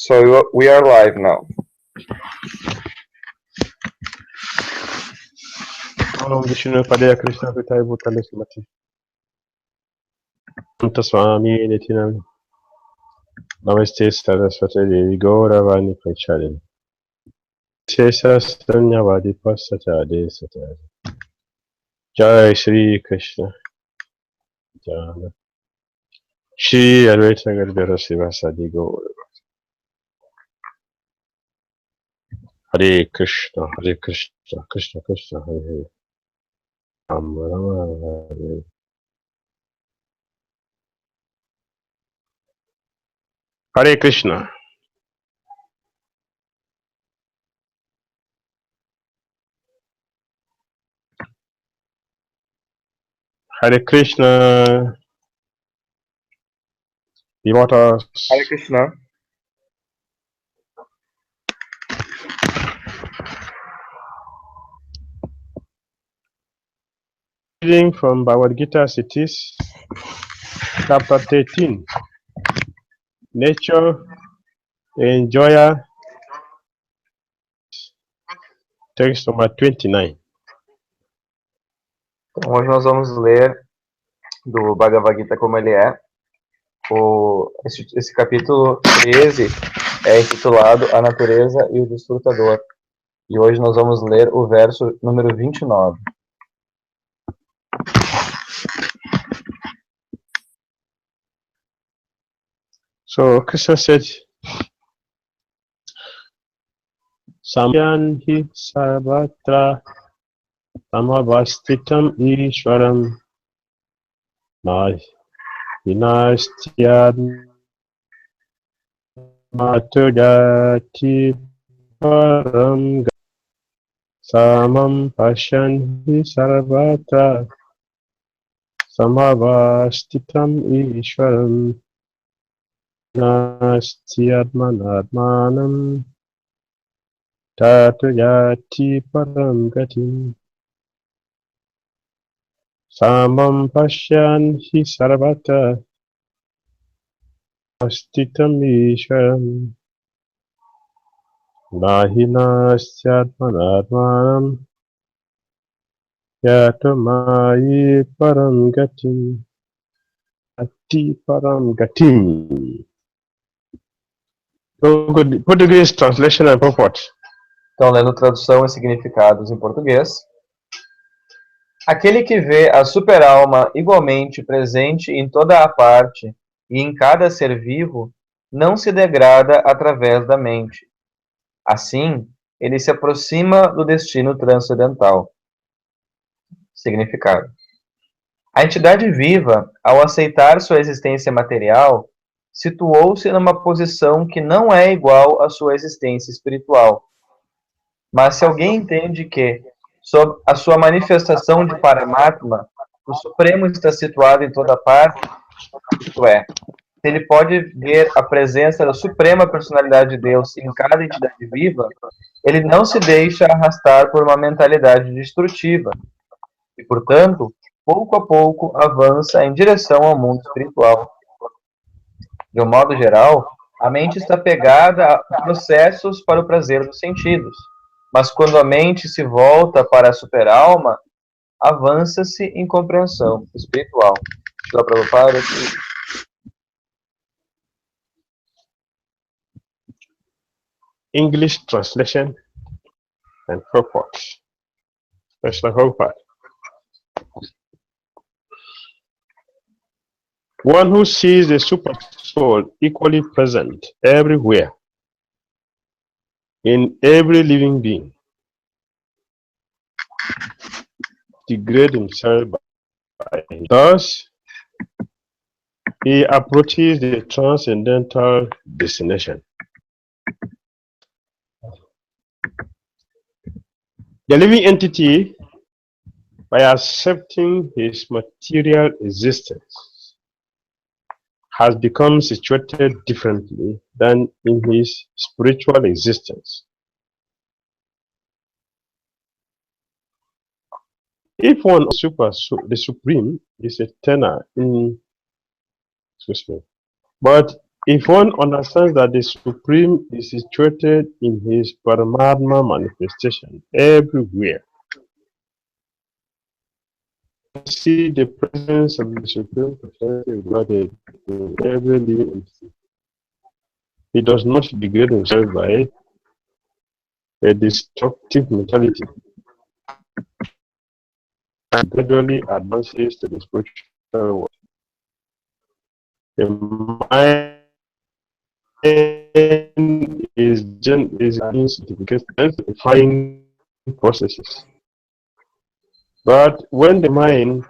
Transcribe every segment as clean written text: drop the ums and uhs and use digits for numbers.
So we are live now. Om Vishnu Padaya Krishna Pitai Bhutale Sumati Anta Swami Nitinam Namaste Saraswati Devi Gauravani Pracharin Shesha Sanyavadi Pasachade Satari Jai Shri Krishna Jana Shri Advaita Gadadhara Sivasadi Gaura Hare Krishna Krishna Krishna Hare Hare Rama Rama Hare Hare Krishna. Hare Krishna. Devotees. Hare Krishna. Reading from Bhagavad Gita, cities, chapter 13. Nature, enjoyer, text number 29. Então, hoje nós vamos ler do Bhagavad Gita como ele é. Esse capítulo 13 é intitulado A Natureza e o Desfrutador. E hoje nós vamos ler o verso número 29. So Krishna said, Samyan hi sarvatra samavastitam ishwaram nastyad matujati param samam pasyan hi sarvatra samavastitam ishwaram nastyadmanatmanam tatuyati param gatim samam pasyan hi sarvatra astitam ishwaram nahi nastyatmanatmanam yatamai param gatim ati param gatim. So good. Portuguese translation and purport. Então, lendo tradução e significados em português. Aquele que vê a super-alma igualmente presente em toda a parte e em cada ser vivo, não se degrada através da mente. Assim, ele se aproxima do destino transcendental. Significado. A entidade viva, ao aceitar sua existência material, situou-se numa posição que não é igual à sua existência espiritual. Mas se alguém entende que, sob a sua manifestação de Paramatma, o Supremo está situado em toda parte, isto é, se ele pode ver a presença da Suprema Personalidade de Deus em cada entidade viva, ele não se deixa arrastar por uma mentalidade destrutiva e, portanto, pouco a pouco avança em direção ao mundo espiritual. De um modo geral, a mente está pegada a processos para o prazer dos sentidos, mas quando a mente se volta para a super-alma, avança-se em compreensão espiritual. Só para o Padre aqui. English translation and purport. That's the whole part. One who sees the super soul equally present everywhere, in every living being, degrade himself by thus he approaches the transcendental destination. The living entity, by accepting his material existence, has become situated differently than in his spiritual existence. If one the Supreme is eternal in but If one understands that the Supreme is situated in his Paramatma manifestation everywhere, see the presence of the Supreme Personality of Godhead in every living entity. He does not degrade himself by a destructive mentality and gradually advances to the spiritual world. The mind is identifying processes. But when the mind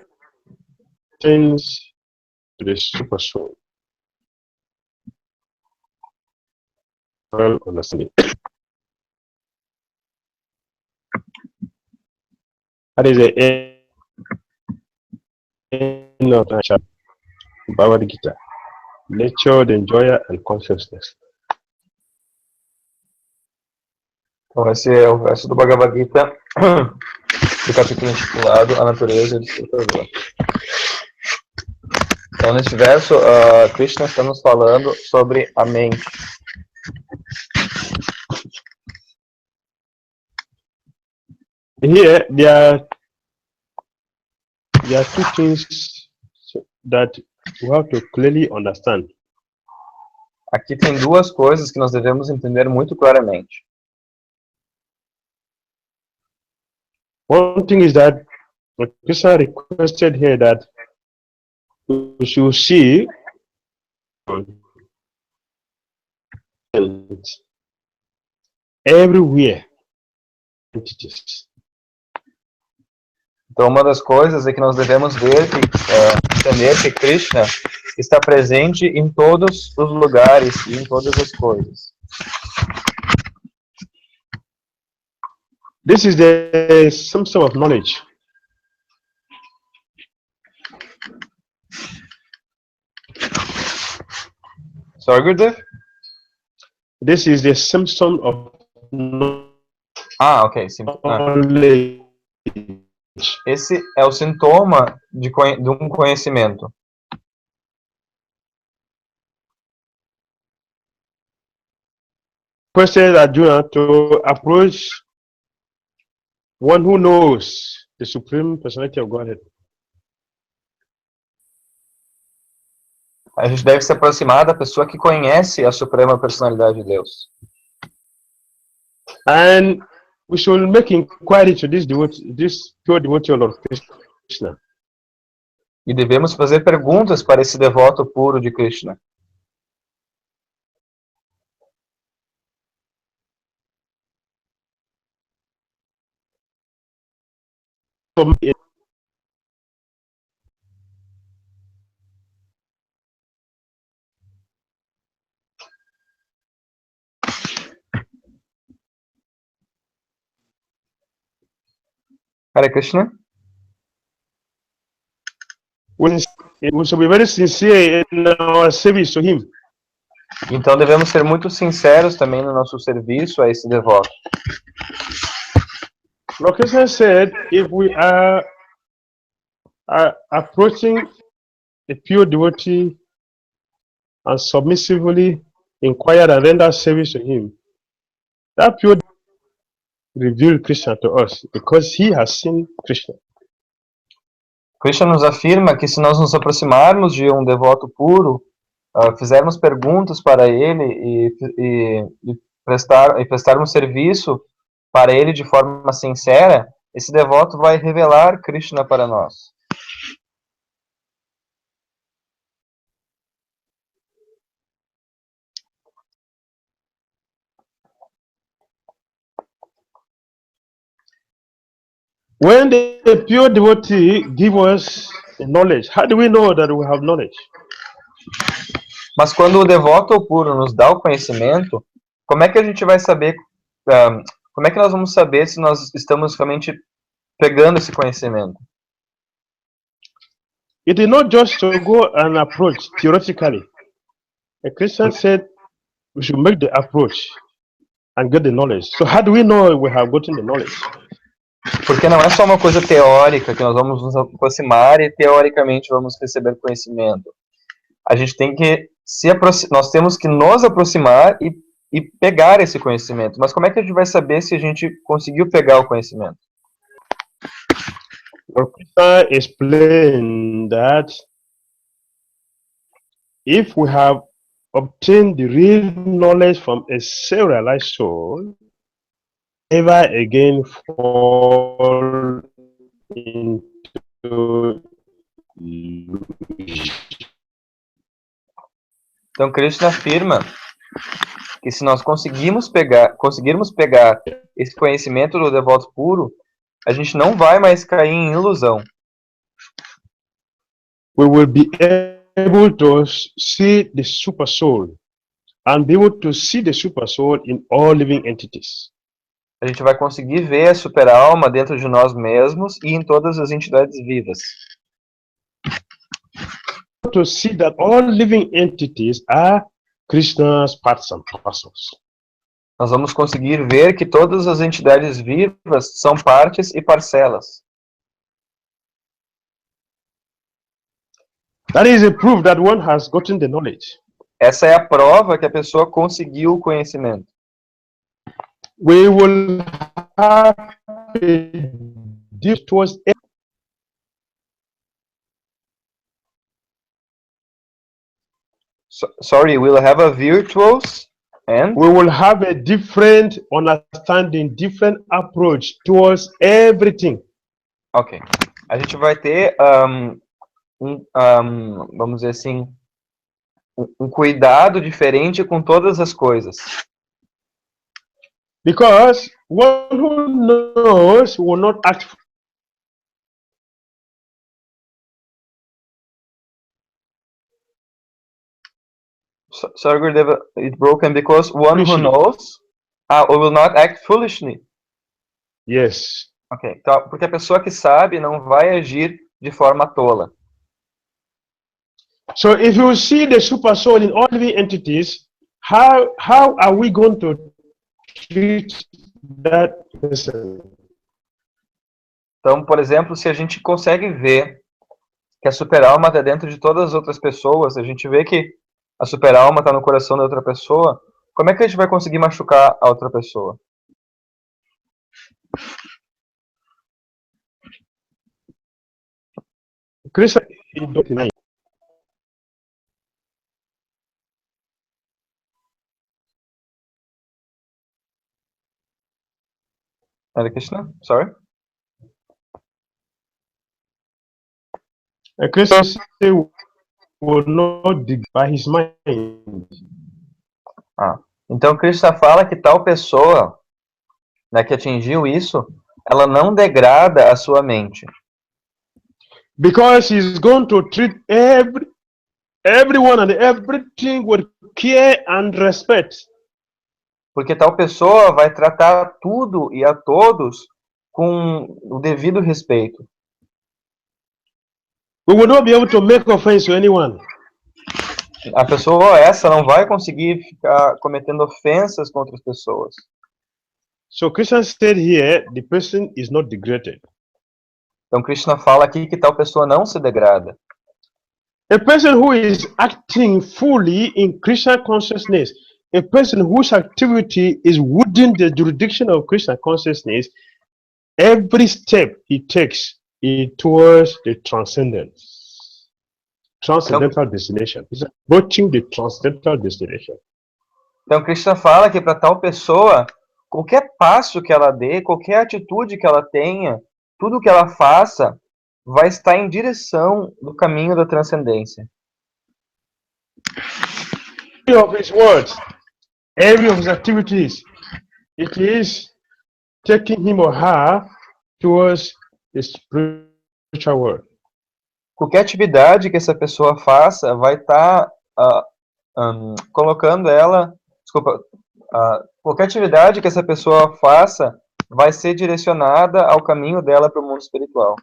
tends to the super soul, well understanding. That is the end of the chapter. Bhagavad Gita. Nature, the enjoyer and consciousness. Então, esse é o verso do Bhagavad Gita, do capítulo intitulado A Natureza e o Despertador. Então, nesse verso, Krishna está nos falando sobre a mente. Here, there are two things that we have to clearly understand. Aqui tem duas coisas que nós devemos entender muito claramente. One thing is that Krishna requested here that we should see everywhere entities. Então, uma das coisas é que nós devemos ver, entender que Krishna está presente em todos os lugares e em todas as coisas. This is the symptom of knowledge. Sorry, Gurudev? This is the symptom of knowledge. Ok. Esse é o sintoma de um conhecimento. Question Arjuna to approach one who knows the Supreme Personality of Godhead. A gente deve se aproximar da pessoa que conhece a Suprema Personalidade de Deus. And we should make inquiry to this pure devotee of Lord Krishna. E devemos fazer perguntas para esse devoto puro de Krishna. Hare Krishna? We should be very sincere in our service to him. Então devemos ser muito sinceros também no nosso serviço a esse devoto. Lord Krishna said, if we are approaching a pure devotee and submissively inquire and render service to him, that pure reveal Krishna to us because he has seen Krishna. Krishna nos afirma que se nós nos aproximarmos de um devoto puro, fizermos perguntas para ele e prestarmos serviço para ele de forma sincera, esse devoto vai revelar Krishna para nós. When the pure devotee gives us knowledge, how do we know that we have knowledge? Mas quando o devoto puro nos dá o conhecimento, como é que a gente vai saber, como é que nós vamos saber se nós estamos realmente pegando esse conhecimento? It is not just to go and approach theoretically. A Christian said we should make the approach and get the knowledge. So how do we know we have gotten the knowledge? Porque não é só uma coisa teórica que nós vamos nos aproximar e teoricamente vamos receber conhecimento. A gente tem que nós temos que nos aproximar e pegar esse conhecimento. Mas como é que a gente vai saber se a gente conseguiu pegar o conhecimento? Krishna explained that if we have obtained the real knowledge from a self-realized soul, never again fall into illusion. Então Krishna afirma que se nós conseguirmos pegar esse conhecimento do devoto puro, a gente não vai mais cair em ilusão. We will be able to see the super soul and be able to see the super soul in all living entities. A gente vai conseguir ver a super-alma dentro de nós mesmos e em todas as entidades vivas. To see that all living entities are Krishna's parts and parcels. Nós vamos conseguir ver que todas as entidades vivas são partes e parcelas. That is a proof that one has gotten the knowledge. Essa é a prova que a pessoa conseguiu o conhecimento. We will have a deep towards sorry, we'll have a virtuous and we will have a different understanding, different approach towards everything. ok. A gente vai ter vamos dizer assim, um cuidado diferente com todas as coisas. Because one who knows will not act. Sorry, Gurudeva, it's broken because one who knows will not act foolishly. Yes. Ok, então, porque a pessoa que sabe não vai agir de forma tola. So if you see the super soul in all living entities, how are we going to treat that person? Então, por exemplo, se a gente consegue ver que a super-alma está dentro de todas as outras pessoas, a gente vê que a super-alma está no coração da outra pessoa, como é que a gente vai conseguir machucar a outra pessoa? Krishna in 29. Hare Krishna? Sorry? Krishna will not by his mind. Então Krishna fala que tal pessoa, né, que atingiu isso, ela não degrada a sua mente. Because he's going to treat everyone and everything with care and respect. Porque tal pessoa vai tratar tudo e a todos com o devido respeito. We will not be able to make offense to anyone. A pessoa essa não vai conseguir ficar cometendo ofensas contra as pessoas. So Krishna said here, the person is not degraded. Então Krishna fala aqui que tal pessoa não se degrada. A person who is acting fully in Krishna consciousness, a person whose activity is within the jurisdiction of Krishna consciousness, every step he takes is towards the transcendental destination. He's approaching the transcendental destination. Então Krishna fala que para tal pessoa, qualquer passo que ela dê, qualquer atitude que ela tenha, tudo que ela faça, vai estar em direção do caminho da transcendência. Every of his words, every of his activities, it is taking him or her towards the spiritual world. Qualquer atividade que essa pessoa faça vai estar colocando ela, qualquer atividade que essa pessoa faça vai ser direcionada ao caminho dela para o mundo espiritual.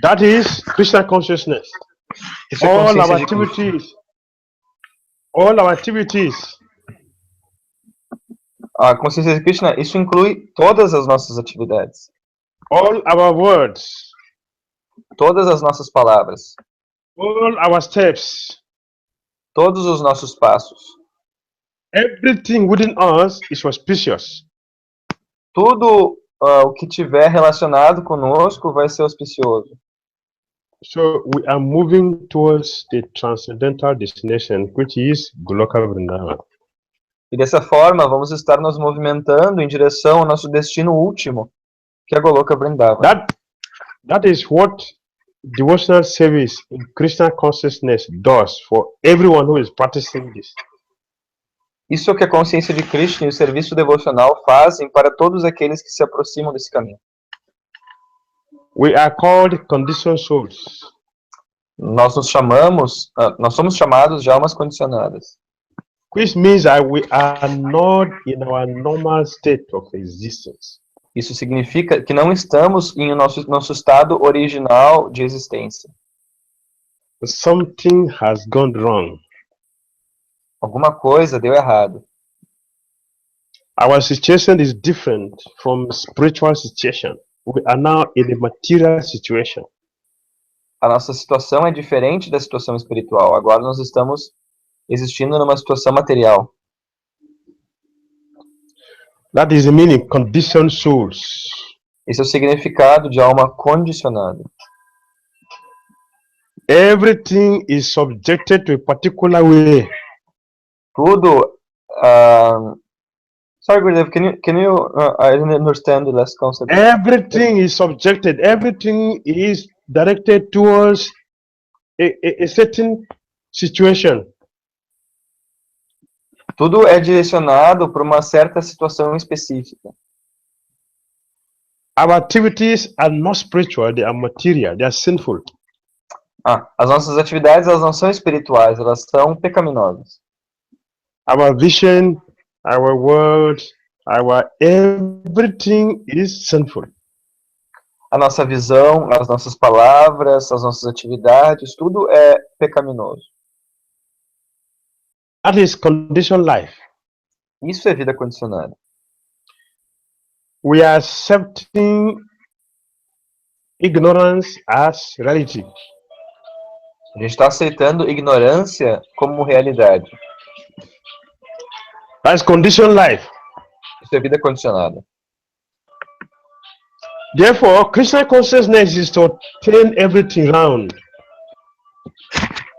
That is Krishna consciousness. Isso é All our consciência de Krishna. activities. A consciência de Krishna, isso inclui todas as nossas atividades. All our words. Todas as nossas palavras. all our steps, todos os nossos passos. everything within us is auspicious. Tudo o que tiver relacionado conosco vai ser auspicioso. So we are moving towards the transcendental destination, which is Goloka Vrindavan. E dessa forma, vamos estar nos movimentando em direção ao nosso destino último, que é Goloka Vrindavan. That is what devotional service in Krishna consciousness does for everyone who is practicing this. Isso é o que a consciência de Krishna e o serviço devocional fazem para todos aqueles que se aproximam desse caminho. We are called conditioned souls. Nós somos chamados de almas condicionadas. Which means that we are not in our normal state of existence. Isso significa que não estamos em nosso estado original de existência. Something has gone wrong. Alguma coisa deu errado. Our situation is different from spiritual situation. We are now in a material situation. A nossa situação é diferente da situação espiritual. Agora nós estamos existindo numa situação material. That is the meaning, conditioned souls. Esse é o significado de alma condicionada. Everything is subjected to a particular way. Tudo. Sorry, Gurudev, can you I didn't understand the last concept. Everything is subjected. Everything is directed towards a certain situation. Tudo é direcionado para uma certa situação específica. Our activities are not spiritual, they are material, they are sinful. As nossas atividades, elas não são espirituais, elas são pecaminosas. Our vision, our words, our everything is sinful. A nossa visão, as nossas palavras, as nossas atividades, tudo é pecaminoso. That is conditioned life. Isso é vida condicionada. We are accepting ignorance as reality. A gente está aceitando ignorância como realidade. That's conditioned life. Isso é vida condicionada. Therefore, Krishna consciousness is to turn everything round.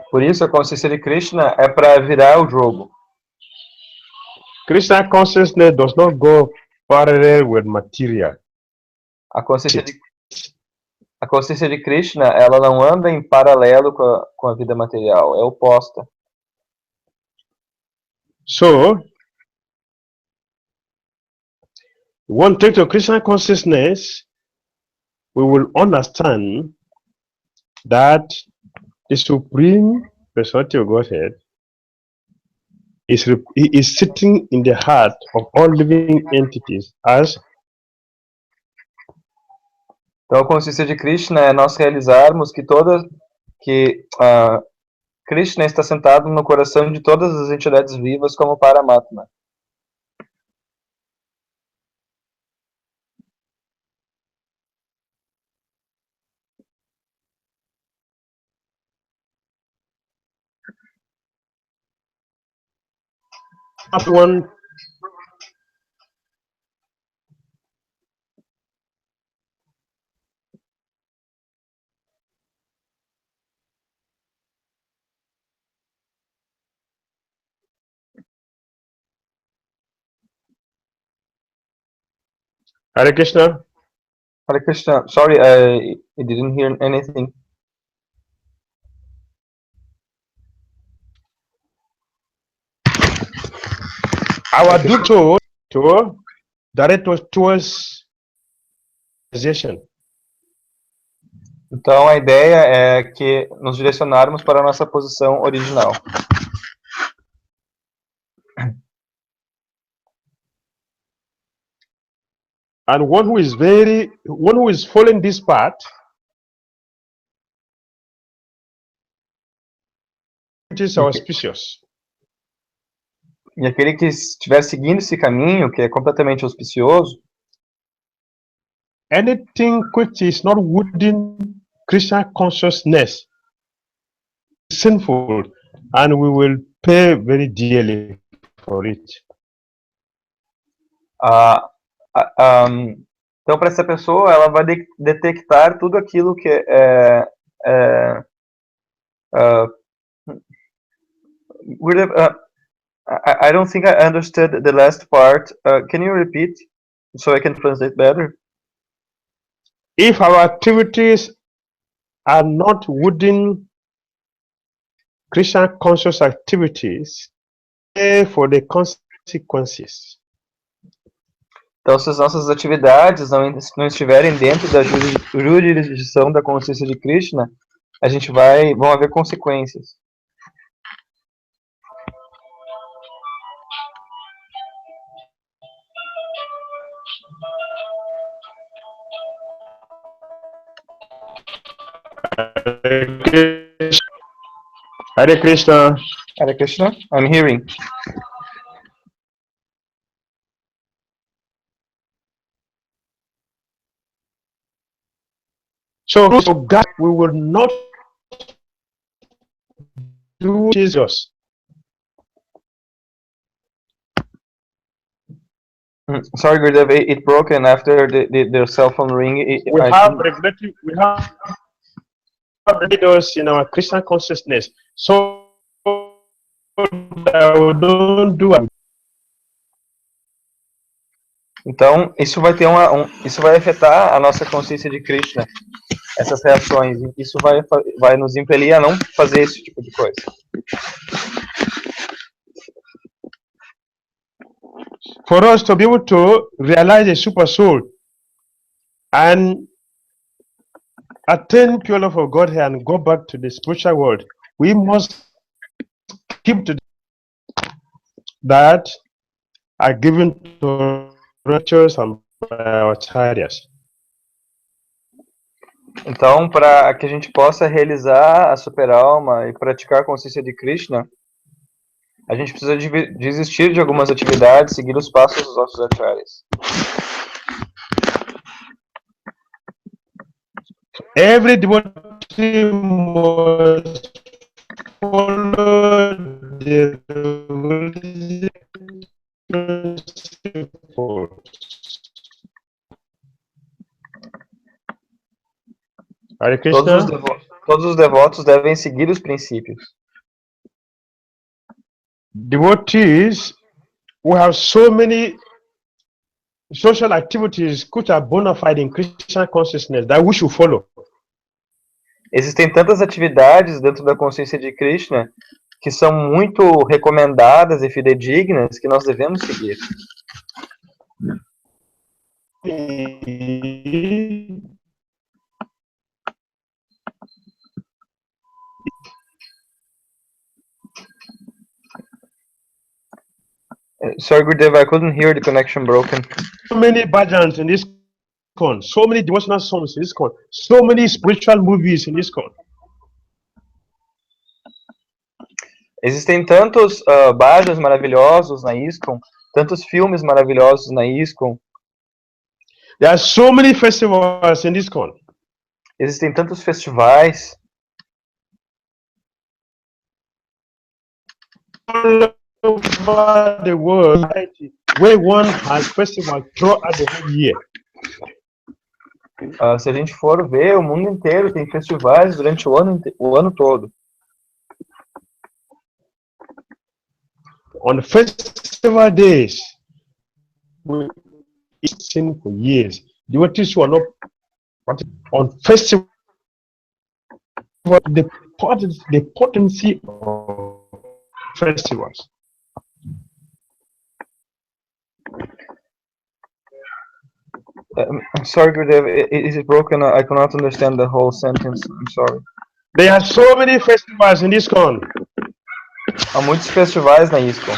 Por isso, a consciência de Krishna é para virar o jogo. Krishna consciousness does not go parallel with material. A consciência de Krishna, ela não anda em paralelo com a vida material, é oposta. So, one take to Krishna consciousness, we will understand that the Supreme Personality of Godhead is sitting in the heart of all living entities as. Então, a consciência de Krishna é nós realizarmos que Krishna está sentado no coração de todas as entidades vivas como Paramatma. One. Hare Krishna. Hare Krishna. Sorry, I didn't hear anything. Our duty to direct us towards realization. Então, a ideia é que nos direcionarmos para a nossa posição original. And one who is following this path, it is auspicious. E aquele que estiver seguindo esse caminho, que é completamente auspicioso, anything which is not within Krishna consciousness sinful, and we will pay very dearly for it. Então, para essa pessoa, ela vai detectar tudo aquilo que I don't think I understood the last part. Can you repeat so I can translate better? If our activities are not within Christian conscious activities, pay for the consequences. Então, se as nossas atividades não estiverem dentro da jurisdição da consciência de Krishna, vão haver consequências. Hare Krishna. Hare Krishna, I'm hearing. So God, we will not do Jesus. Sorry, Gurudev, it broke, and after the cell phone ring, We have leaders in our Christian consciousness, so that we don't do it. Então, isso vai afetar a nossa consciência de Krishna, essas reações. Isso vai nos impelir a não fazer esse tipo de coisa. For us to be able to realize a super soul and attain pure love of Godhead and go back to the spiritual world, we must keep to that are given to righteous and acharyas. Então, para que a gente possa realizar a super-alma e praticar a consciência de Krishna, a gente precisa desistir de algumas atividades, seguir os passos dos nossos acharyas. Every devotee must follow the principles. Hare Krishna. Todos os devotos devem seguir os princípios. Devotees who have so many social activities which are bona fide in Christian consciousness that we should follow. Existem tantas atividades dentro da consciência de Krishna que são muito recomendadas e fidedignas que nós devemos seguir. Sorry, Gurudev, I couldn't hear, the connection broken. So many bhajans in this con, so many devotional songs in this con, so many spiritual movies in this con. Existem tantos bhajans maravilhosos na ISKCON, tantos filmes maravilhosos na ISKCON. There are so many festivals in this con. Existem tantos festivais. Over the world, where one has festival throughout the whole year. Se a gente for ver, o mundo inteiro tem festivais durante o ano todo. On festival days, we sing for years. Devotees who are not on festival, the potency of festivals. Sorry, Gurudev, is it broken? I cannot understand the whole sentence. I'm sorry. There are so many festivals in this con. Há muitos festivais na ISKCON.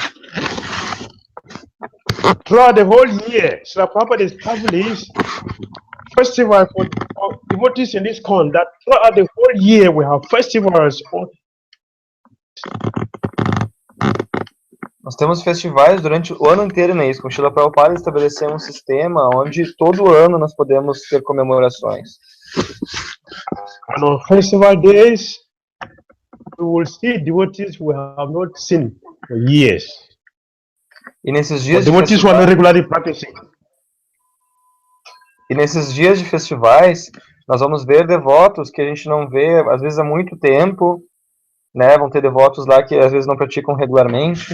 Throughout the whole year, Srila Prabhupada established festival for devotees in this con. That throughout the whole year we have festivals. Nós temos festivais durante o ano inteiro na ISKCON. Srila Prabhupada estabeleceu um sistema onde todo ano nós podemos ter comemorações. And on festival days, you will see devotees who have not seen for years. E nesses But dias de devotees who are not festivais, regularly practicing. nós vamos ver devotos que a gente não vê, às vezes há muito tempo, né? Vão ter devotos lá que às vezes não praticam regularmente.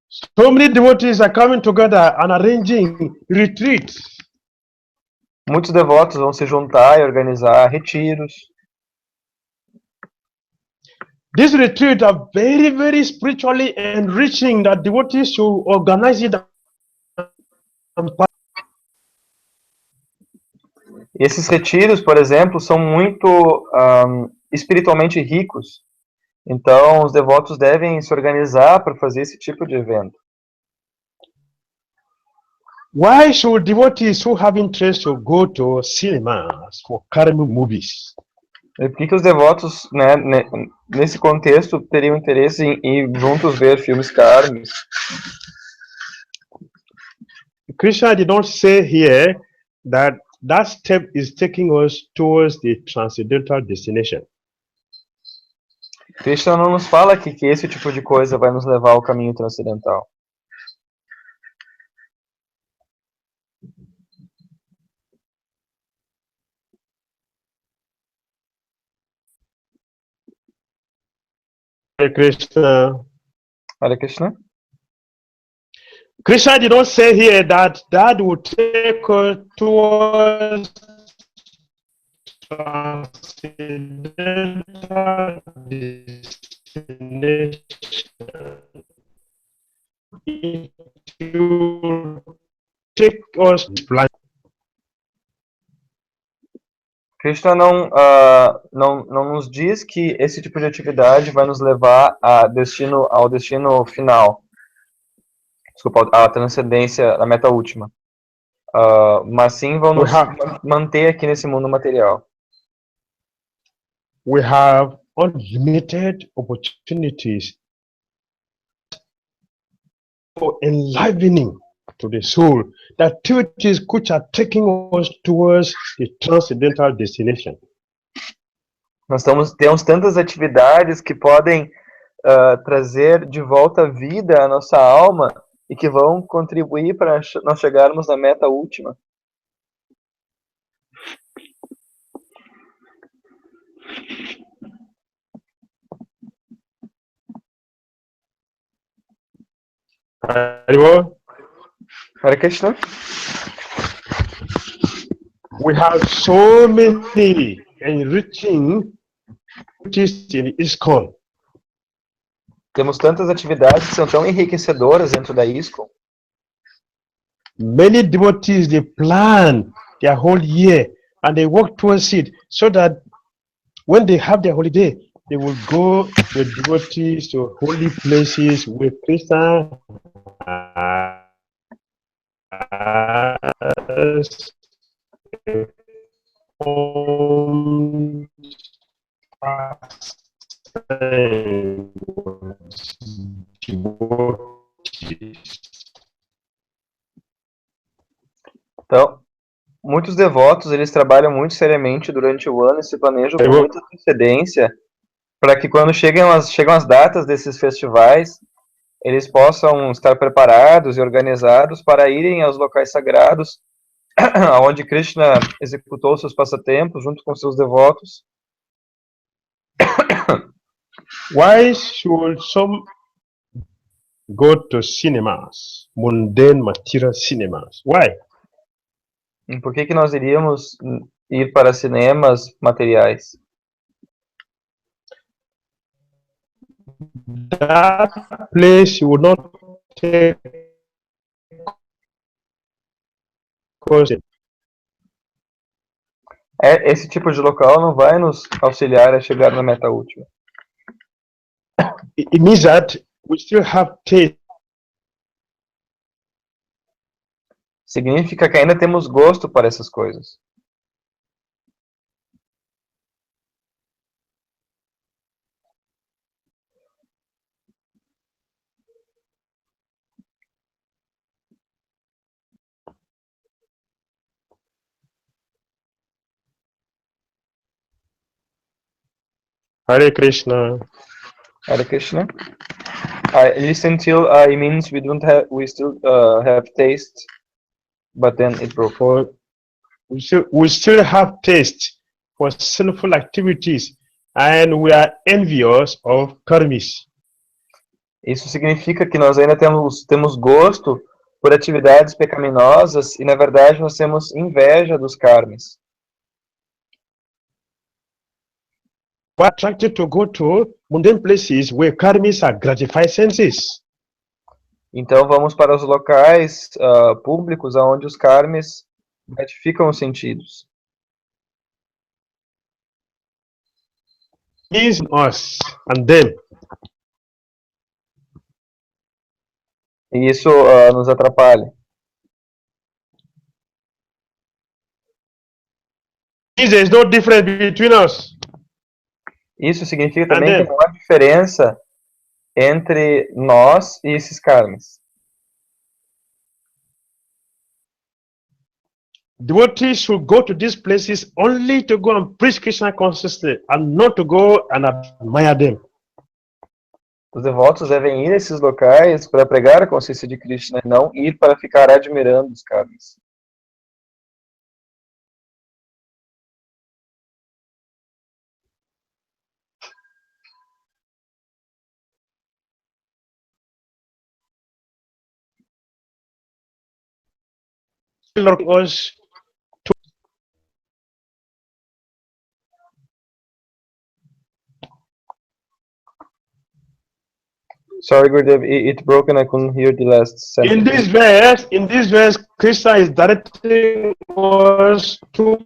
So many devotees are coming together and arranging retreats. Muitos devotos vão se juntar e organizar retiros. These retreats are very, very spiritually enriching that devotees should organize it. Esses retiros, por exemplo, são muito espiritualmente ricos. Então, os devotos devem se organizar para fazer esse tipo de evento. Why should devotees who have interest to go to cinemas for karmic movies? E por que os devotos, né, nesse contexto, teriam interesse em ir juntos ver filmes kármicos? Krishna did not say here that that step is taking us towards the transcendental destination. Krishna não nos fala aqui que esse tipo de coisa vai nos levar ao caminho transcendental. Hare Krishna. Hare Krishna. Krishna did not say here that that will take us towards transcendental destination. It will take us blind. Krishna não nos diz que esse tipo de atividade vai nos levar ao destino final. Desculpa, a transcendência, a meta última. Mas sim vão nos manter aqui nesse mundo material. We have unlimited opportunities for enlivening to the soul, the activities which are taking us towards the transcendental destination. Nós temos tantas atividades que podem trazer de volta a vida à nossa alma e que vão contribuir para nós chegarmos na meta última. Hare Krishna. We have so many enriching activities in ISKCON. Temos tantas atividades que são tão enriquecedoras dentro da ISKCON. Many devotees, they plan their whole year and they work towards it so that when they have their holiday, they will go with devotees to holy places with Krishna. Então, muitos devotos, eles trabalham muito seriamente durante o ano e se planejam com muita antecedência para que quando chegam as datas desses festivais, eles possam estar preparados e organizados para irem aos locais sagrados, onde Krishna executou seus passatempos junto com seus devotos. Why should some go to cinemas, mundane material cinemas? Why? E por que nós iríamos ir para cinemas materiais? That place will not take Esse tipo de local não vai nos auxiliar a chegar na meta última. It means that we still have taste. Significa que ainda temos gosto para essas coisas. Hare Krishna. Hare Krishna. Listen till it means we still have taste, but then it broke. For we still have taste for sinful activities, and we are envious of karmis. Isso significa que nós ainda temos gosto por atividades pecaminosas e, na verdade, nós temos inveja dos karmis. We're attracted to go to mundane places where karmis are gratified senses. Então, vamos para os locais públicos onde os karmis gratificam os sentidos. Is us and them. E isso nos atrapalha. There is no difference between us. Isso significa também que não há diferença entre nós e esses karmis. Devotees should go to these places only to go and preach Krishna consciousness and not to go and admire them. Os devotos devem ir a esses locais para pregar a consciência de Krishna e não ir para ficar admirando os karmis. Us Sorry, Gurudev, it broke and I couldn't hear the last sentence. in this verse, Krishna is directing us to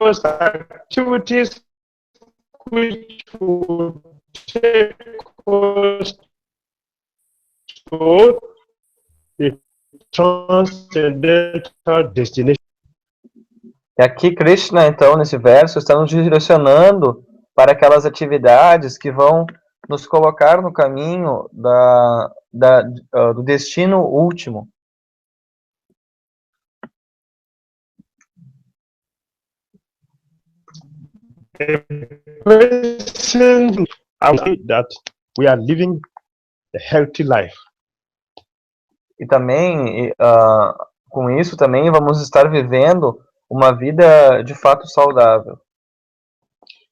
activities which would take us to the transcendental destination. E aqui Krishna, então, nesse verso, está nos direcionando para aquelas atividades que vão nos colocar no caminho do destino último. That we are living a healthy life. E também, com isso, também vamos estar vivendo uma vida de fato saudável.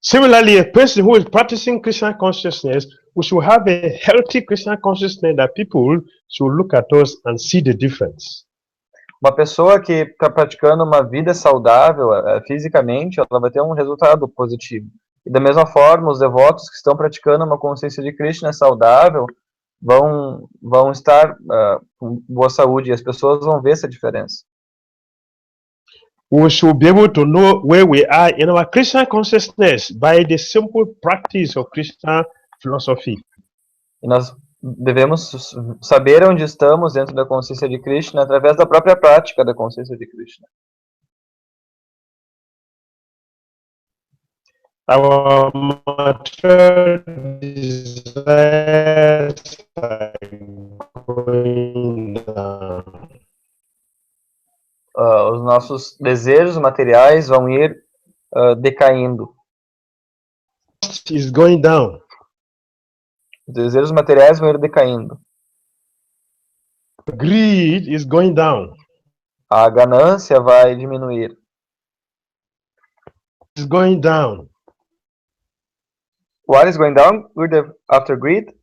Similarly, a person who is practicing Krishna consciousness, we should have a healthy Krishna consciousness that people should look at us and see the difference. Uma pessoa que está praticando uma vida saudável fisicamente, ela vai ter um resultado positivo. E da mesma forma, os devotos que estão praticando uma consciência de Krishna saudável vão estar com boa saúde e as pessoas vão ver essa diferença. We should be able to know where we are in our Krishna consciousness by the simple practice of Krishna philosophy. E nós devemos saber onde estamos dentro da consciência de Krishna através da própria prática da consciência de Krishna. Our material desires are going down. Os nossos desejos materiais vão ir decaindo. Is going down. Os desejos materiais vão ir decaindo. Greed is going down. A ganância vai diminuir. Is going down. What is going down after greed?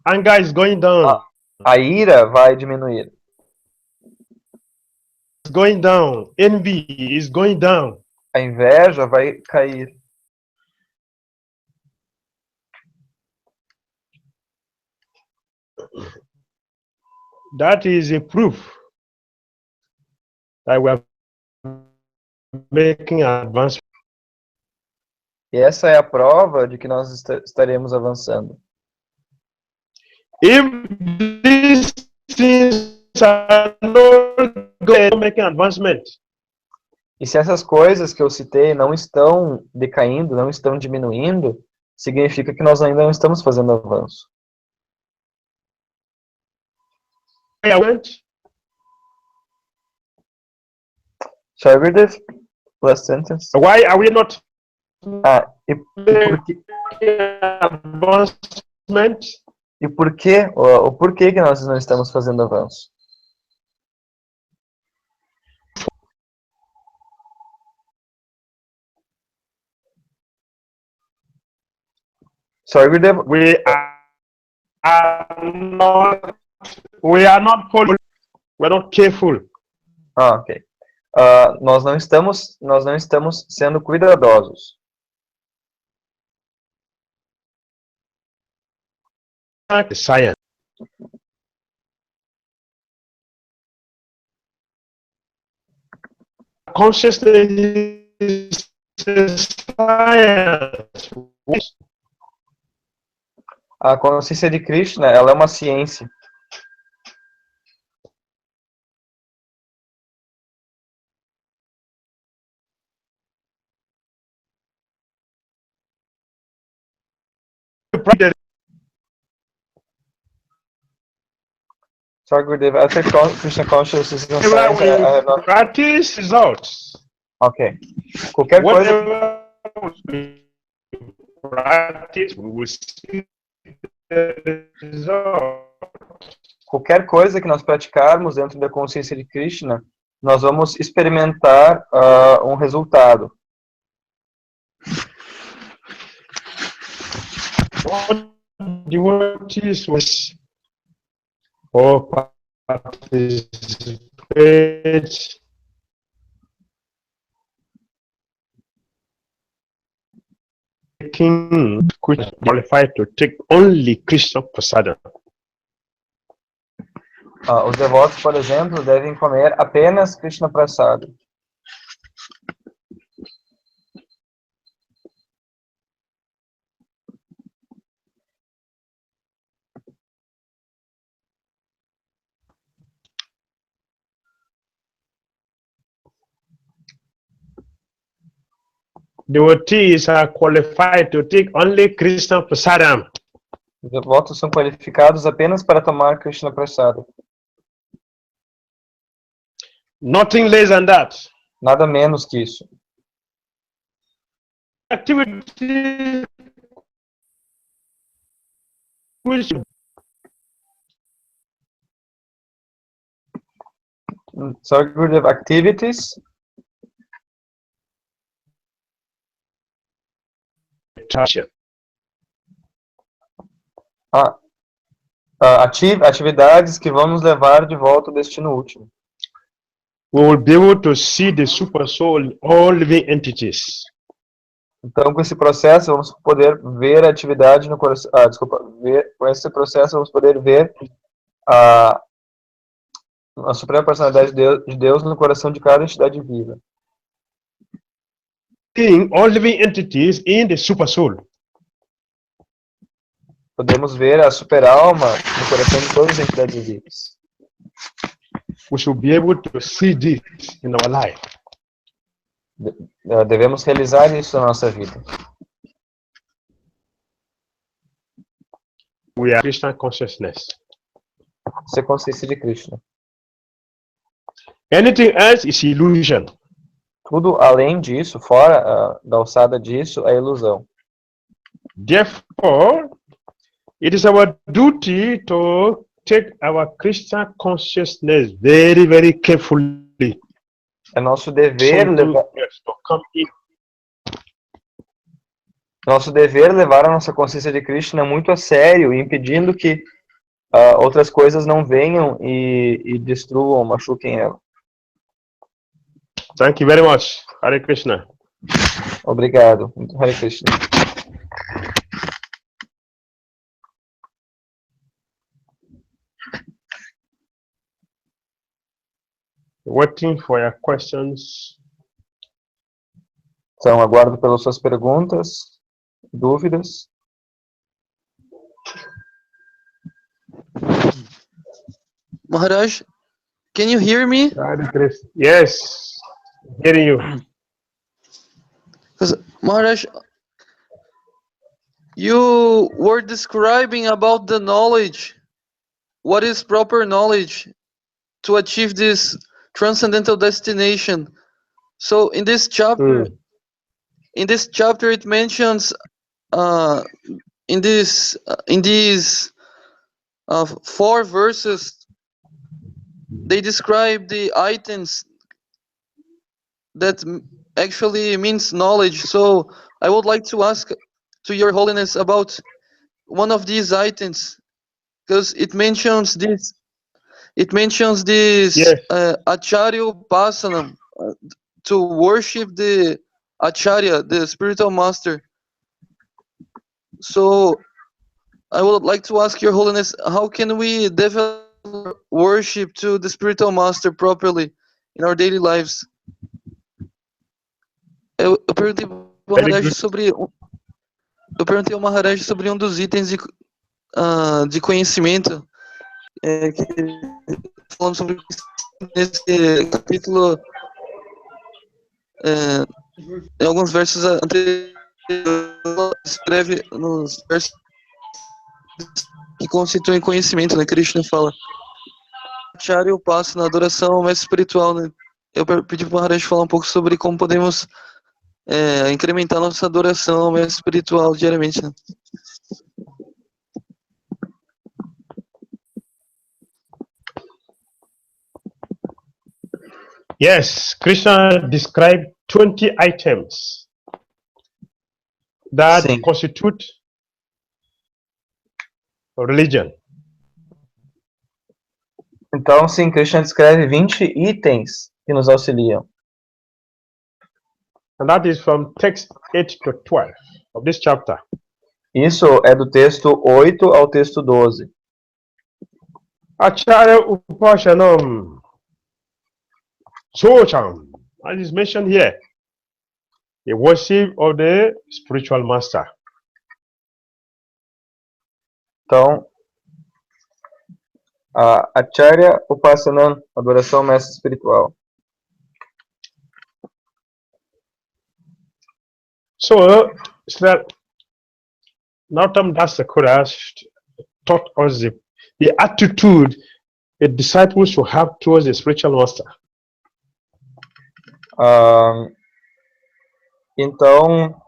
Anger is going down. A ira vai diminuir. It's going down. Envy is going down. A inveja vai cair. That is a proof that we are making advancement. E essa é a prova de que nós estaremos avançando. If these things are not making advancement, e se essas coisas que eu citei não estão decaindo, não estão diminuindo, significa que nós ainda não estamos fazendo avanço. Sorry, last sentence. Why are we not E por que, o porquê que nós não estamos fazendo avanço? Sorry, Gurudev. We are not following. We are not careful. Ok. Nós não estamos sendo cuidadosos. Science. Consciousness is science. A consciência de Krishna, ela é uma ciência. Sorry, Gurudev. I think Krishna consciousness is not science. I have not... Practice results. Ok. Qualquer coisa... Practice, we will see the result. Qualquer coisa que nós praticarmos dentro da consciência de Krishna, nós vamos experimentar um resultado. Devotees was or participate qualified to take only Krishna Prasadam. Os devotos, por exemplo, devem comer apenas Krishna Prasada. Devotees are qualified to take only Krishna Prasadam. Os devotos são qualificados apenas para tomar Krishna Prasada. Nothing less than that. Nada menos que isso. Activity which Sorry, Gurudev, activities atividades que vamos levar de volta ao destino último. we will be able to see the super soul in all living entities. Então, com esse processo, vamos poder ver a atividade no coração. Com esse processo, vamos poder ver a suprema personalidade de Deus no coração de cada entidade viva. Seeing all living entities in the super soul. Podemos ver a super-alma no coração de todas as entidades vivas. We should be able to see this in our life. Devemos realizar isso na nossa vida. We are Krishna consciousness. Isso é consciência de Krishna. Anything else is illusion. Tudo além disso, fora da alçada disso, é ilusão. Therefore, it is our duty to take our Krishna consciousness very, very carefully. É nosso dever levar a nossa consciência de Krishna muito a sério, impedindo que outras coisas não venham e destruam, machuquem ela. Thank you very much. Hare Krishna. Obrigado. Hare Krishna. Waiting for your questions. Então, aguardo pelas suas perguntas, dúvidas. Maharaj, can you hear me? Yes, hearing you. Because Maharaj, you were describing about the knowledge. What is proper knowledge to achieve this transcendental destination? So in this chapter, in this chapter it mentions in these 4 verses they describe the items that actually means knowledge. So I would like to ask to Your Holiness about one of these items, because it mentions this. It mentions this Yes. Acharya Upasanam, to worship the Acharya, the spiritual master. So I would like to ask Your Holiness, how can we develop worship to the spiritual master properly in our daily lives? Eu perguntei ao Very Maharaj good. sobre dos itens de conhecimento que falando sobre nesse capítulo, em alguns versos anteriores, escreve nos versos que constituem conhecimento, né? Krishna fala Acharya passo na adoração ao mestre espiritual, né? Eu pedi para o Maharaj falar um pouco sobre como podemos incrementar nossa adoração ao mestre espiritual diariamente, né? Yes, Krishna described 20 items that Sim. constitute religion. Então, sim, Krishna descreve 20 itens que nos auxiliam. And that is from text 8 to 12 of this chapter. Isso é do texto 8 ao texto 12. Acharya Upashanam Socham, as is mentioned here, the worship of the spiritual master. Então, a Acharya Upasanam, adoração ao mestre espiritual. So, Nautam Das Thakura taught us the attitude a disciple should have towards the spiritual master. Então,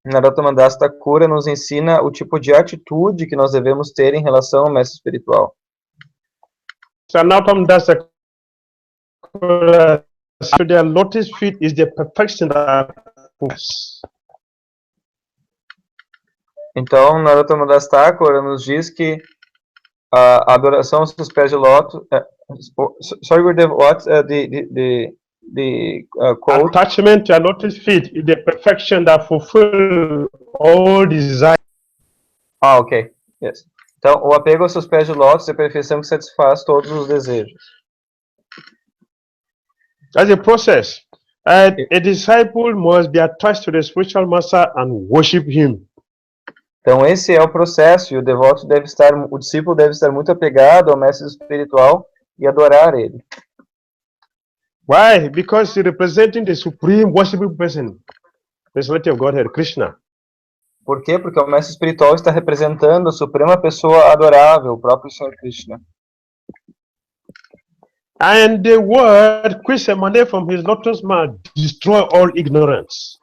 Narottama Das Thakura nos ensina o tipo de atitude que nós devemos ter em relação ao mestre espiritual. So Nautam Das Thakura, so their lotus feet is the perfection that moves. Então, Narottama Das Thakura nos diz que a adoração aos seus pés de lótus. Sorry, Gurudev, what the quote? Attachment to a lotus feet is the perfection that fulfills all desires. Ok. Yes. Então, o apego aos seus pés de lótus é a perfeição que satisfaz todos os desejos. That's a process. And a disciple must be attached to the spiritual master and worship him. Então, esse é o processo, e o discípulo deve estar muito apegado ao mestre espiritual e adorar ele. Why? Because he's representing the supreme worshipable person, personality of Godhead, Krishna. Por quê? Porque o mestre espiritual está representando a suprema pessoa adorável, o próprio Senhor Krishna. And the word which emanates from his lotus mouth destroy all ignorance.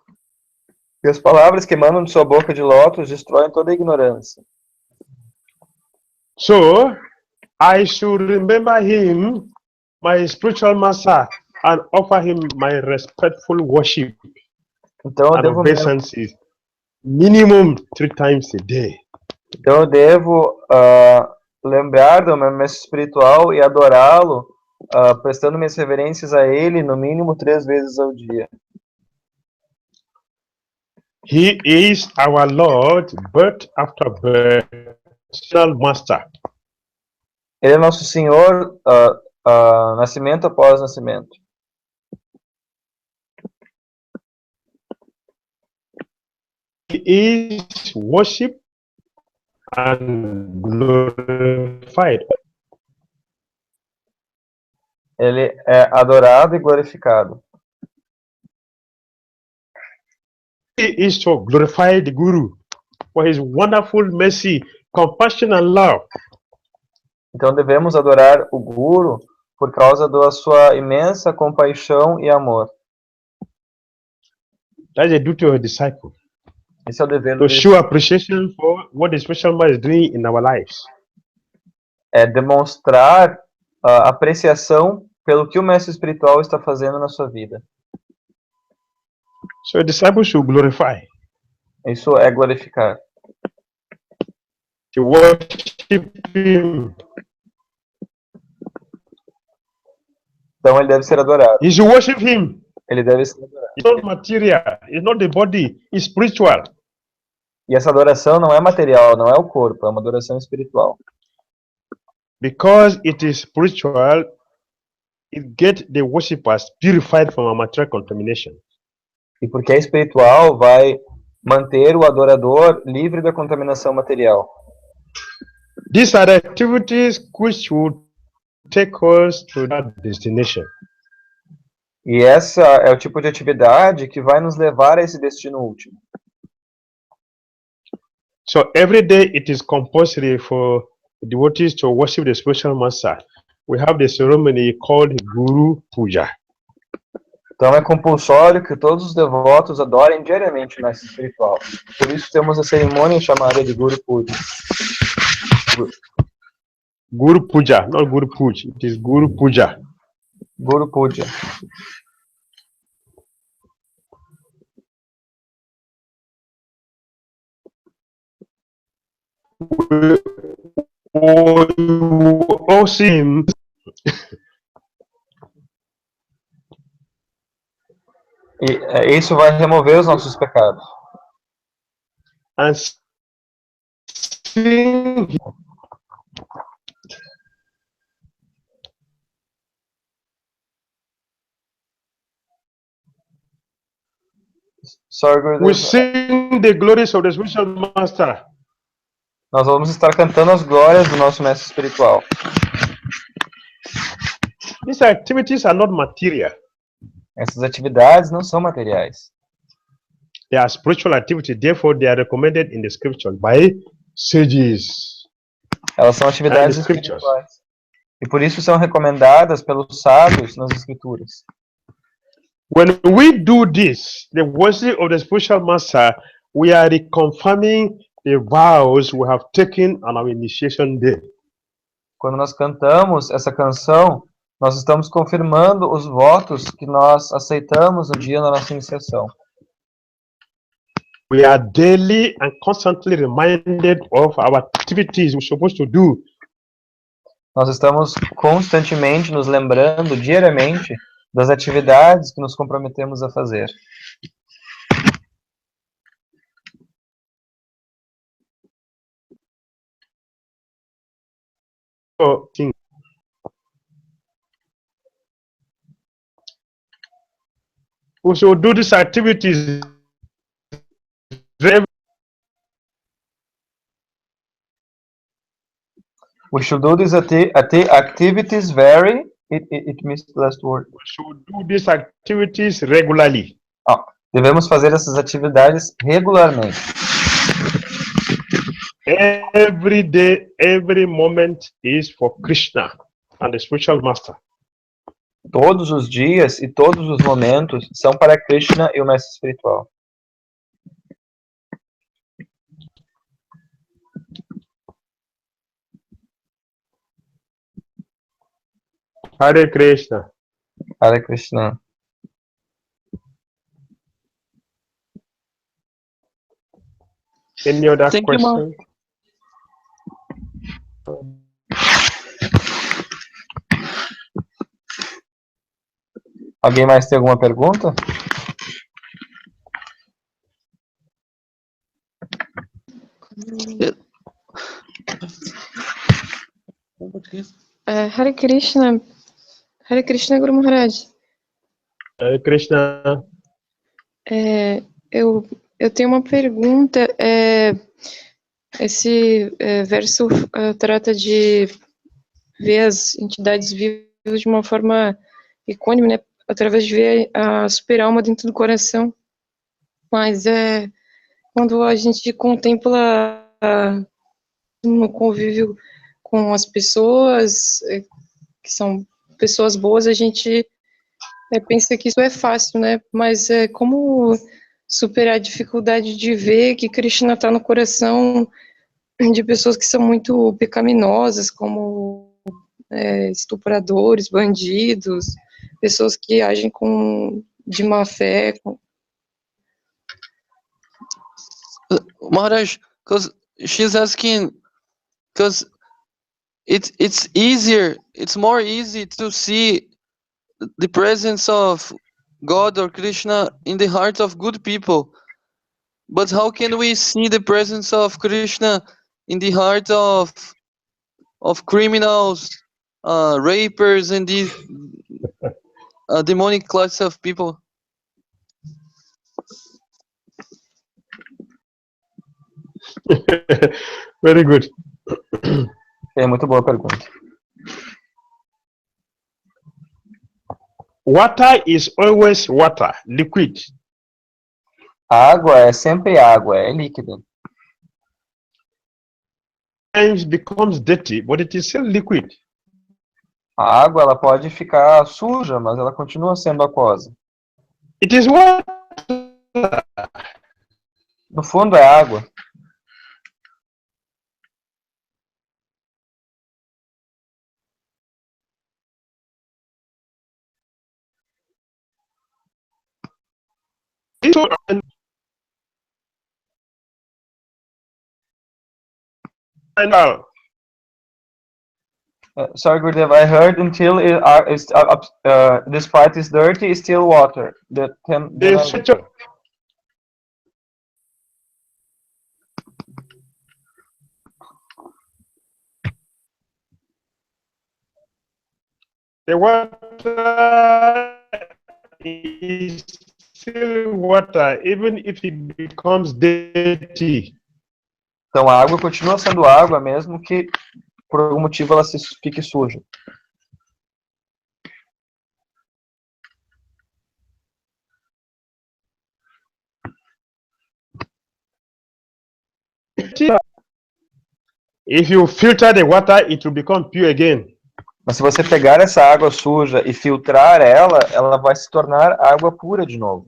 E as palavras que emanam de sua boca de lótus destroem toda a ignorância. So, I should remember him, my spiritual master, and offer him my respectful worship Então and obeisances minimum 3 times a day. Então eu devo lembrar do meu mestre espiritual e adorá-lo, prestando minhas reverências a ele no mínimo 3 vezes ao dia. He is our Lord, birth after birth, personal master. Ele é nosso Senhor, nascimento após nascimento. He is worshipped and glorified. Ele é adorado e glorificado. He is to glorify the Guru for his wonderful mercy, compassion and love. Então devemos adorar o Guru por causa da sua imensa compaixão e amor. That's the duty of a disciple. Esse é o dever To do show appreciation for what the spiritual master is doing in our lives. é demonstrar apreciação pelo que o mestre espiritual está fazendo na sua vida. So a disciple should glorify, Isso é glorificar. to worship him. Então ele deve ser adorado. You should worship him. Ele deve ser adorado. It's not material, it's not the body, it's spiritual. E essa adoração não é material, não é o corpo, é uma adoração espiritual. Because it is spiritual, it gets the worshippers purified from a material contamination. E porque é espiritual, vai manter o adorador livre da contaminação material. These are the activities which would take us to that destination. E essa é o tipo de atividade que vai nos levar a esse destino último. So every day it is compulsory for devotees to worship the spiritual master. We have the ceremony called Guru Puja. Então é compulsório que todos os devotos adorem diariamente o mestre espiritual. Por isso temos a cerimônia chamada de Guru Puja. Guru Puja, not Guru Puja. It is Guru Puja. Guru Puja. Also him E isso vai remover os nossos pecados. and sing. Sorry, Gurudev. We sing the glories of the spiritual master. Nós vamos estar cantando as glórias do nosso mestre espiritual. These activities are not material. Essas atividades não são materiais. They are spiritual activities. Therefore, they are recommended in the scripture by sages. Elas são atividades And the scriptures. espirituais. E por isso são recomendadas pelos sábios nas escrituras. When we do this, the worship of the spiritual master, we are reconfirming the vows we have taken on our initiation day. Quando nós cantamos essa canção, nós estamos confirmando os votos que nós aceitamos no dia da nossa iniciação. We are daily and constantly reminded of our activities we're supposed to do. Nós estamos constantemente nos lembrando, diariamente, das atividades que nos comprometemos a fazer. So, we should do these activities We should do these activities vary. It missed the last word. We should do these activities regularly. Devemos fazer essas atividades regularmente. Every day, every moment is for Krishna and the spiritual master. Todos os dias e todos os momentos são para Krishna e o mestre espiritual. Hare Krishna. Hare Krishna. Any other Thank you, question? Alguém mais tem alguma pergunta? Hare Krishna. Hare Krishna, Guru Maharaj. Hare Krishna. Eu tenho uma pergunta. Esse verso trata de ver as entidades vivas de uma forma equânime, né? Através de ver a super-alma dentro do coração. Mas quando a gente contempla no convívio com as pessoas, que são pessoas boas, a gente pensa que isso é fácil, né? Mas como superar a dificuldade de ver que Krishna está no coração de pessoas que são muito pecaminosas, como estupradores, bandidos, pessoas que agem de má fé. Maharaj, because she's asking, because it's more easy to see the presence of God or Krishna in the heart of good people. But how can we see the presence of Krishna in the heart of criminals, rapers, and these demonic class of people? Very good. É muito boa a pergunta. Water is always water, liquid. A água é sempre água, é líquida. Sometimes becomes dirty, but it is still liquid. A água ela pode ficar suja, mas ela continua sendo aquosa. It is water. No fundo é água. Final. Sorry, Gurudev, I heard until this part is dirty, is still water. The structure. The water is still water, even if it becomes dirty. Então a água continua sendo água, mesmo que por algum motivo ela fique suja. If you filter the water, it will become pure again. Mas se você pegar essa água suja e filtrar ela, ela vai se tornar água pura de novo.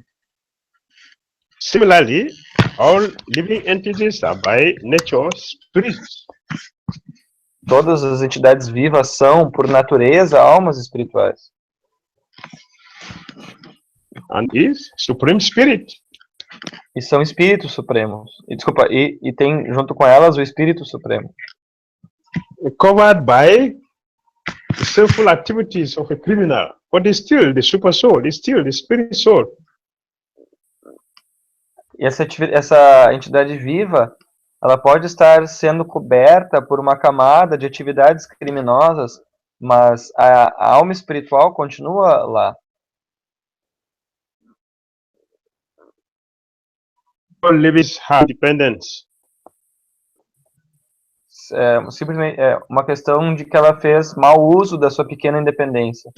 Similarly, all living entities are by nature spirits. Todas as entidades vivas são, por natureza, almas espirituais. And is Supreme Spirit. E são espíritos supremos. E tem junto com elas o Espírito Supremo. Covered by sinful activities of a criminal, but it's still the super soul, it's still the spirit soul. E essa entidade viva, ela pode estar sendo coberta por uma camada de atividades criminosas, mas a alma espiritual continua lá. All living have dependence. Simplesmente é uma questão de que ela fez mau uso da sua pequena independência.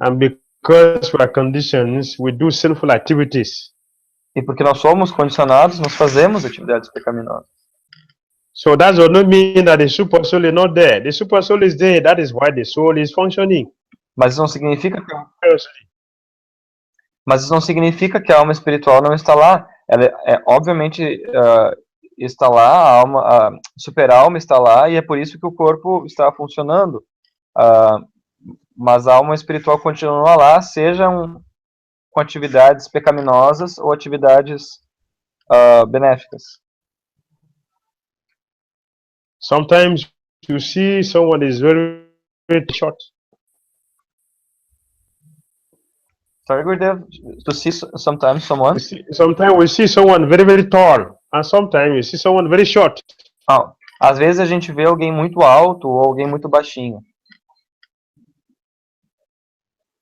And because we are conditioned, we do sinful activities. E porque nós somos condicionados, nós fazemos atividades pecaminosas. So that does not mean that the super soul is not there. The super soul is there. That is why the soul is functioning. Mas isso não significa que a alma espiritual não está lá. Ela obviamente está lá, a super alma está lá, e é por isso que o corpo está funcionando. Mas a alma espiritual continua lá, sejam com atividades pecaminosas ou atividades benéficas. Sometimes you see someone is very, very short. Sorry, Gurudev, to see sometimes someone. Sometimes we see someone very, very tall, and sometimes we see someone very short. Às vezes a gente vê alguém muito alto ou alguém muito baixinho.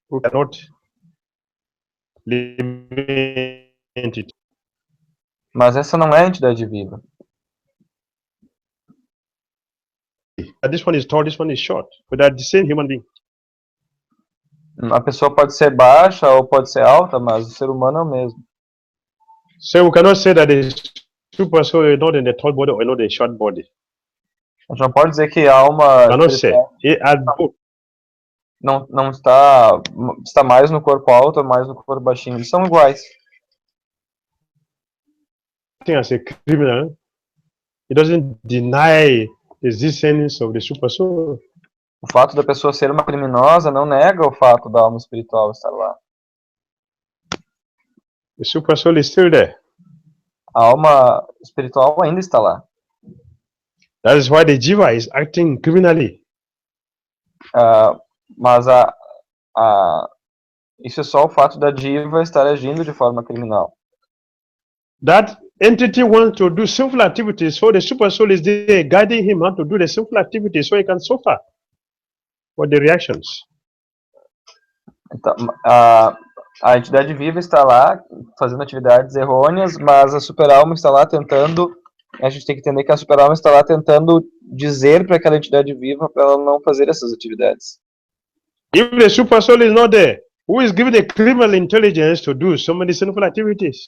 Who cannot live in it. Mas essa não é a entidade viva. This one is tall, this one is short, but they are the same human being. A pessoa pode ser baixa ou pode ser alta, mas o ser humano é o mesmo. So we cannot say that the super soul is not in the tall body or not in the short body. A gente não pode dizer que a alma não está mais no corpo alto ou mais no corpo baixinho. Eles são iguais. acting as a criminal, it doesn't deny the existence of the super soul. O fato da pessoa ser uma criminosa não nega o fato da alma espiritual estar lá. The super soul is still there. A alma espiritual ainda está lá. That is why the jiva is acting criminally. Mas isso é só o fato da diva estar agindo de forma criminal. That entity wants to do sinful activities, so the super soul is there guiding him how to do the sinful activities so he can suffer for the reactions. Então, a entidade viva está lá fazendo atividades errôneas, mas a super-alma está lá tentando. A gente tem que entender que a super-alma está lá tentando dizer para aquela entidade viva para ela não fazer essas atividades. If the super soul is not there, who is giving the criminal intelligence to do so many sinful activities?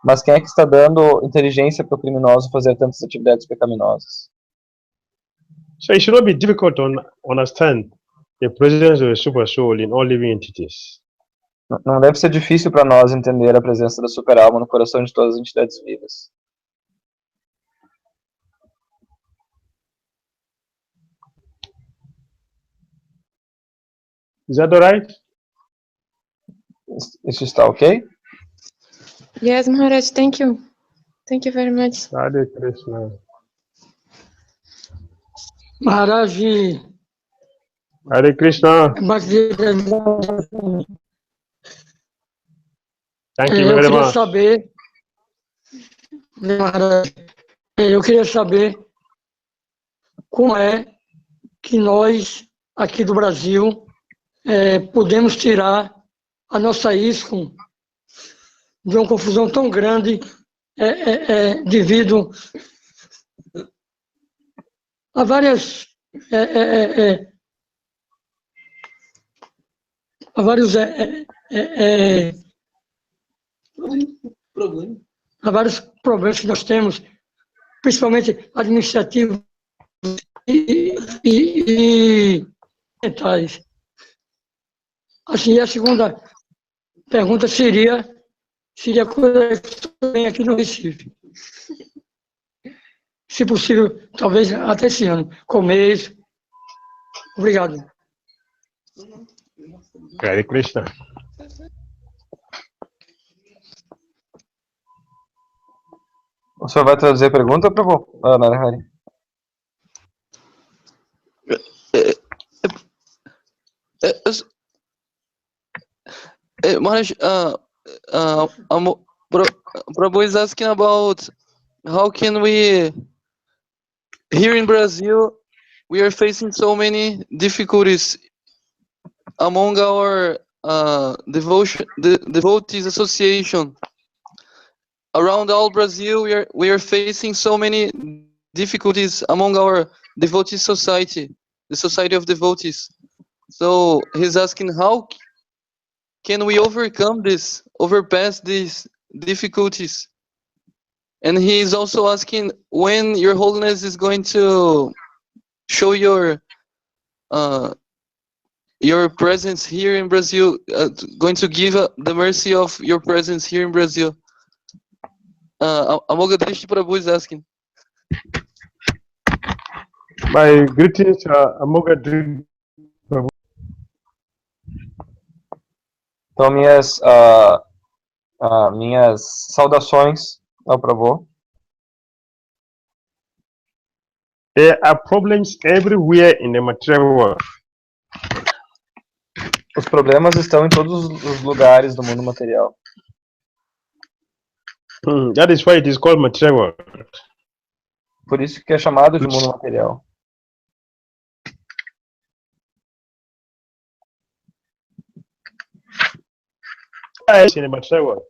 Mas quem é que está dando inteligência para o criminoso fazer tantas atividades pecaminosas? So it should not be difficult to understand the presence of the super soul in all living entities. Não deve ser difícil para nós entender a presença da super-alma no coração de todas as entidades vivas. Is that all right? Isso está ok? Yes, Maharaj, thank you. Thank you very much. Hare Krishna. Maharaj, Hare Krishna. Bhakti Dhira Thank you eu very queria much. saber, Maharaj, eu queria saber como é que nós, aqui do Brasil, podemos tirar a nossa ISKCON de uma confusão tão grande devido a vários problemas que nós temos, principalmente administrativos e mentais. Assim, a segunda pergunta seria coisa que tem aqui no Recife. Se possível, talvez até esse ano, com mês. Obrigado. Hare Krishna. O senhor vai traduzir a pergunta, Prabhu? Narahari. Maharaj, Prabhu is asking about how can we, here in Brazil, we are facing so many difficulties among our devotees association. Around all Brazil, we are facing so many difficulties among our devotee society, the society of devotees. So he's asking how can we overpass these difficulties? And he is also asking when Your Holiness is going to show your presence here in Brazil, going to give the mercy of your presence here in Brazil. Amogadrish Prabhu is asking. My greetings, Amogadrish Prabhu. Então, minhas saudações ao Prabhu. There are problems everywhere in the material world. Os problemas estão em todos os lugares do mundo material. That is why it is called material world. Por isso que é chamado de mundo material. In the material world.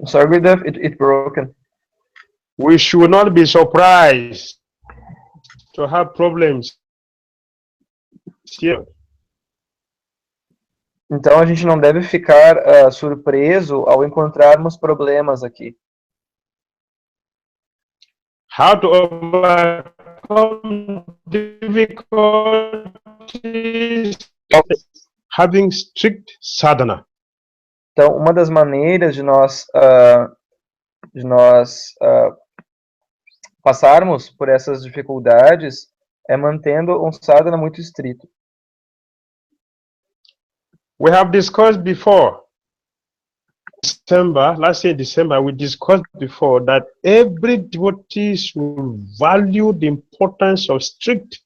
Sorry, Gurudev, it broken. We should not be surprised to have problems here. Então a gente não deve ficar surpreso ao encontrarmos problemas aqui. How to overcome difficulties of having strict sadhana. Então, uma das maneiras de nós passarmos por essas dificuldades é mantendo um sadhana muito estrito. We have discussed before, last year in December, we discussed before that every devotee should value the importance of strict.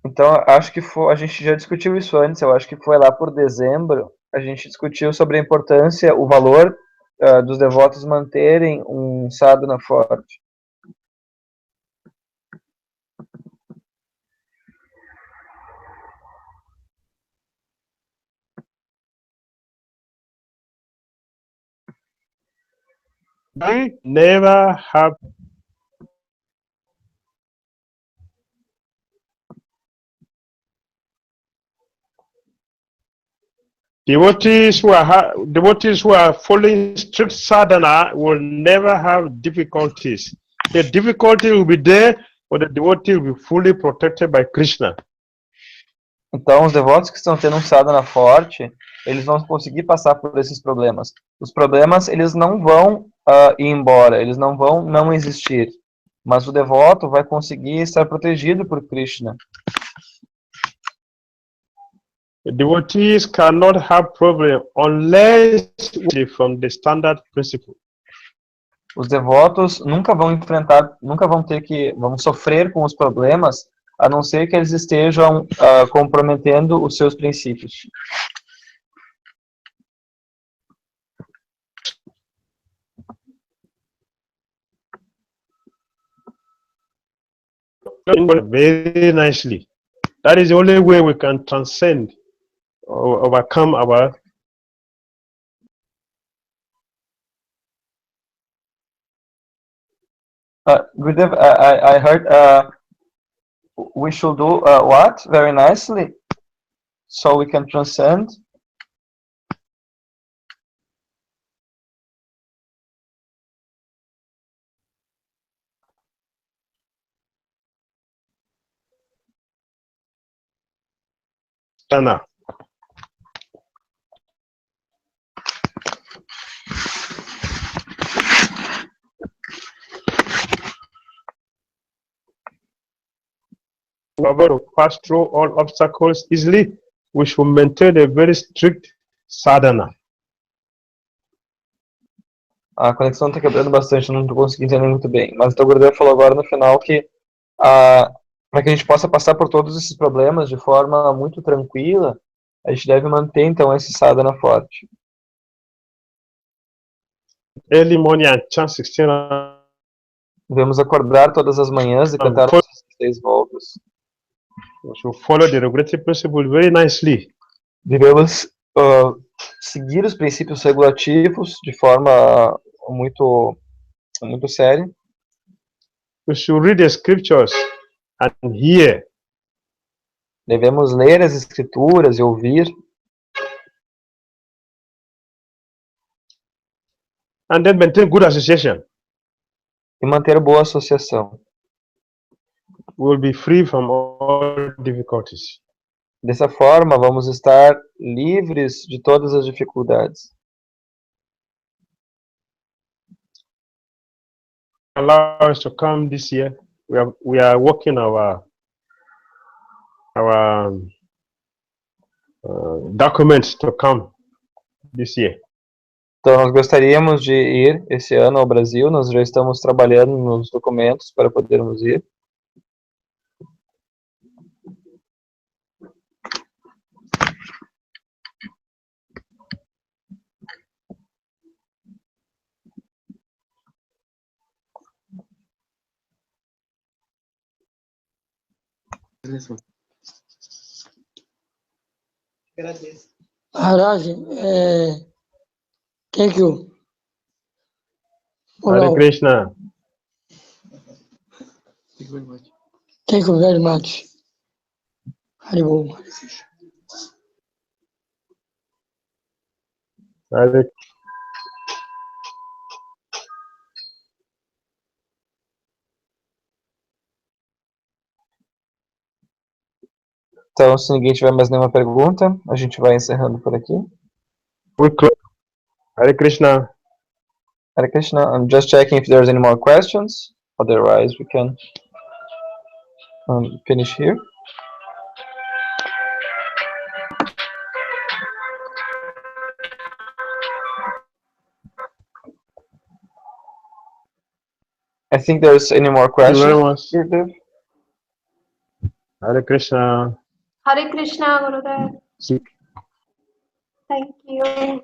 Então, acho que a gente já discutiu isso antes, eu acho que foi lá por dezembro, a gente discutiu sobre a importância, o valor dos devotos manterem um sadhana forte. They never have devotees who are following strict sadhana will never have difficulties. The difficulty will be there, but the devotee will be fully protected by Krishna. Então, os devotos que estão tendo um sadhana forte, eles vão conseguir passar por esses problemas. Os problemas, eles não vão ir embora, eles não vão não existir. Mas o devoto vai conseguir estar protegido por Krishna. The devotees cannot have problem unless from the standard principle. Os devotos nunca vão vão sofrer com os problemas, a não ser que eles estejam comprometendo os seus princípios. Very nicely. That is the only way we can transcend or overcome our Gurudev, I heard we should do what? Very nicely, so we can transcend. sadhana. We are going to pass through all obstacles easily. We should maintain a very strict sadhana. A conexão está quebrando bastante, não estou conseguindo entender muito bem. Mas o Gurudev falou agora no final que para que a gente possa passar por todos esses problemas de forma muito tranquila, a gente deve manter então esse sadhana forte. Early morning and chant 16 rounds. Devemos acordar todas as manhãs e cantar as 16 voltas. We should follow the regulative principle very nicely. Devemos seguir os princípios regulativos de forma muito séria. We should read the scriptures and hear. Devemos ler as escrituras e ouvir. And then maintain good association. E manter boa associação. We will be free from all difficulties. Dessa forma, vamos estar livres de todas as dificuldades. Allow us to come this year. We are working our documents to come this year. Então, nós gostaríamos de ir esse ano ao Brasil. Nós já estamos trabalhando nos documentos para podermos ir. Maharaj, thank you. Hare Krishna. Thank you very much. Haribol. Hare Então, se ninguém tiver mais nenhuma pergunta, a gente vai encerrando por aqui. We close. Hare Krishna. Hare Krishna. I'm just checking if there's any more questions. Otherwise, we can finish here. I think there's any more Thank you very questions. much. Hare Krishna. Hare Krishna, Gurudev. See- Thank you.